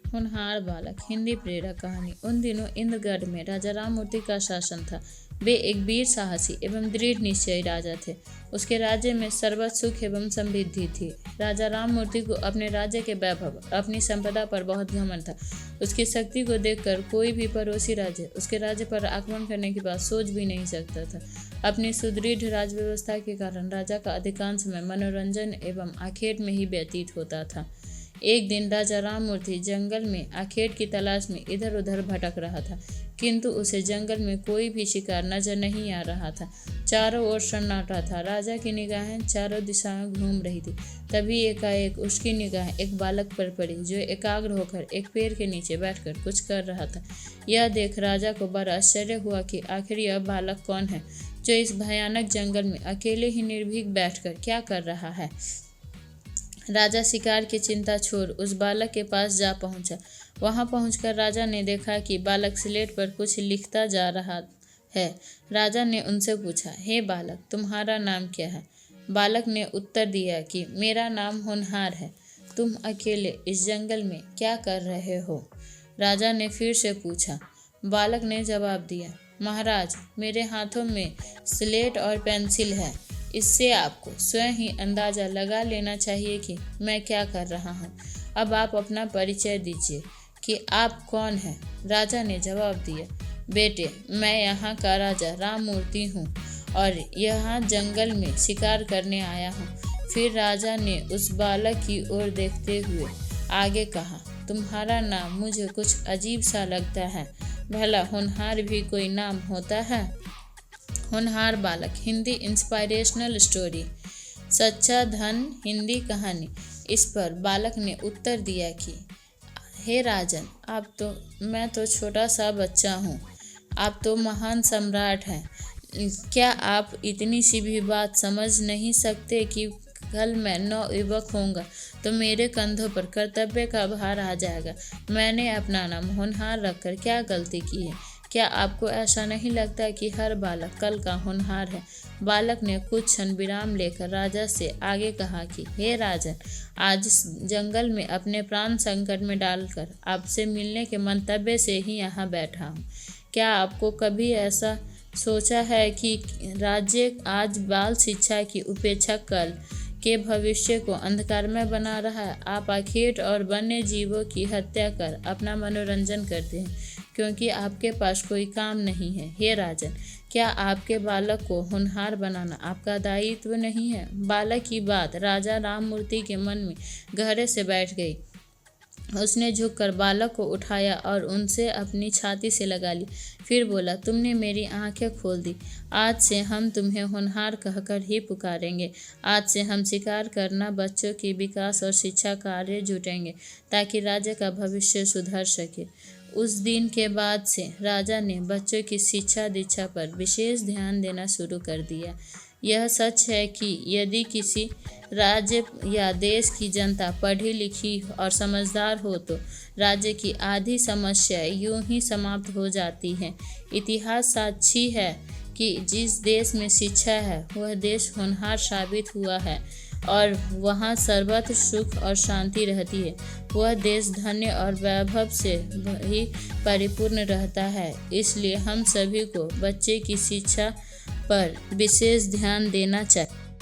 होनहार बालक। हिंदी प्रेरक कहानी। उन दिनों इंद्रगढ़ में राजा राममूर्ति का शासन था। वे एक वीर, साहसी एवं दृढ़ निश्चयी राजा थे। उसके राज्य में सर्वत्र सुख एवं समृद्धि थी। राजा राममूर्ति को अपने राज्य के वैभव, अपनी संपदा पर बहुत घमंड था। उसकी शक्ति को देखकर कोई भी पड़ोसी राज्य उसके राज्य पर आक्रमण करने की बात सोच भी नहीं सकता था। अपनी सुदृढ़ राज व्यवस्था के कारण राजा का अधिकांश समय मनोरंजन एवं आखेट में ही व्यतीत होता था। एक दिन राजा राममूर्ति जंगल में आखेट की तलाश में इधर उधर भटक रहा था, किंतु उसे जंगल में कोई भी शिकार नजर नहीं आ रहा था। चारों ओर सन्नाटा था। राजा की निगाहें चारों दिशाओं घूम रही थी। तभी एकाएक उसकी निगाह एक बालक पर पड़ी, जो एकाग्र होकर एक पेड़ के नीचे बैठकर कुछ कर रहा था। यह देख राजा को बड़ा आश्चर्य हुआ कि आखिर यह बालक कौन है, जो इस भयानक जंगल में अकेले ही निर्भीक बैठकर क्या कर रहा है। राजा शिकार की चिंता छोड़ उस बालक के पास जा पहुंचा। वहां पहुंचकर राजा ने देखा कि बालक स्लेट पर कुछ लिखता जा रहा है। राजा ने उनसे पूछा, हे बालक, तुम्हारा नाम क्या है? बालक ने उत्तर दिया कि मेरा नाम होनहार है। तुम अकेले इस जंगल में क्या कर रहे हो? राजा ने फिर से पूछा। बालक ने जवाब दिया, महाराज, मेरे हाथों में स्लेट और पेंसिल है। इससे आपको स्वयं ही अंदाजा लगा लेना चाहिए कि मैं क्या कर रहा हूँ। अब आप अपना परिचय दीजिए कि आप कौन हैं। राजा ने जवाब दिया, बेटे, मैं यहाँ का राजा राममूर्ति हूँ और यहाँ जंगल में शिकार करने आया हूँ। फिर राजा ने उस बालक की ओर देखते हुए आगे कहा, तुम्हारा नाम मुझे कुछ अजीब सा लगता है। भला होनहार भी कोई नाम होता है? होनहार बालक। Hindi inspirational story. सच्चा धन। हिंदी कहानी। इस पर बालक ने उत्तर दिया कि हे राजन, मैं तो छोटा सा बच्चा हूँ। आप तो महान सम्राट हैं। क्या आप इतनी सी भी बात समझ नहीं सकते कि कल मैं नवयुवक होऊंगा तो मेरे कंधों पर कर्तव्य का भार आ जाएगा। मैंने अपना नाम होनहार रखकर क्या गलती की है? क्या आपको ऐसा नहीं लगता कि हर बालक कल का होनहार है? बालक ने कुछ क्षण विराम लेकर राजा से आगे कहा कि हे राजन, आज इस जंगल में अपने प्राण संकट में डालकर आपसे मिलने के मंतव्य से ही यहाँ बैठा हूँ। क्या आपको कभी ऐसा सोचा है कि राज्य आज बाल शिक्षा की उपेक्षा कल के भविष्य को अंधकारमय बना रहा है? आप आखेट और वन्य जीवों की हत्या कर अपना मनोरंजन करते हैं, क्योंकि आपके पास कोई काम नहीं है। हे राजन, क्या आपके बालक को होनहार बनाना आपका दायित्व नहीं है? बालक की बात राजा राममूर्ति के मन में गहरे से बैठ गई। उसने झुककर बालक को उठाया और उनसे अपनी छाती से लगा ली। फिर बोला, तुमने मेरी आंखें खोल दी। आज से हम तुम्हें होनहार कहकर ही पुकारेंगे। आज से हम शिकार करना, बच्चों की विकास और शिक्षा कार्य जुटेंगे, ताकि राज्य का भविष्य सुधर सके। उस दिन के बाद से राजा ने बच्चों की शिक्षा दीक्षा पर विशेष ध्यान देना शुरू कर दिया। यह सच है कि यदि किसी राज्य या देश की जनता पढ़ी लिखी और समझदार हो तो राज्य की आधी समस्याएं यूं ही समाप्त हो जाती हैं। इतिहास साक्षी है कि जिस देश में शिक्षा है वह देश होनहार साबित हुआ है और वहाँ सर्वत्र सुख और शांति रहती है। वह देश धन्य और वैभव से ही परिपूर्ण रहता है। इसलिए हम सभी को बच्चे की शिक्षा पर विशेष ध्यान देना चाहिए।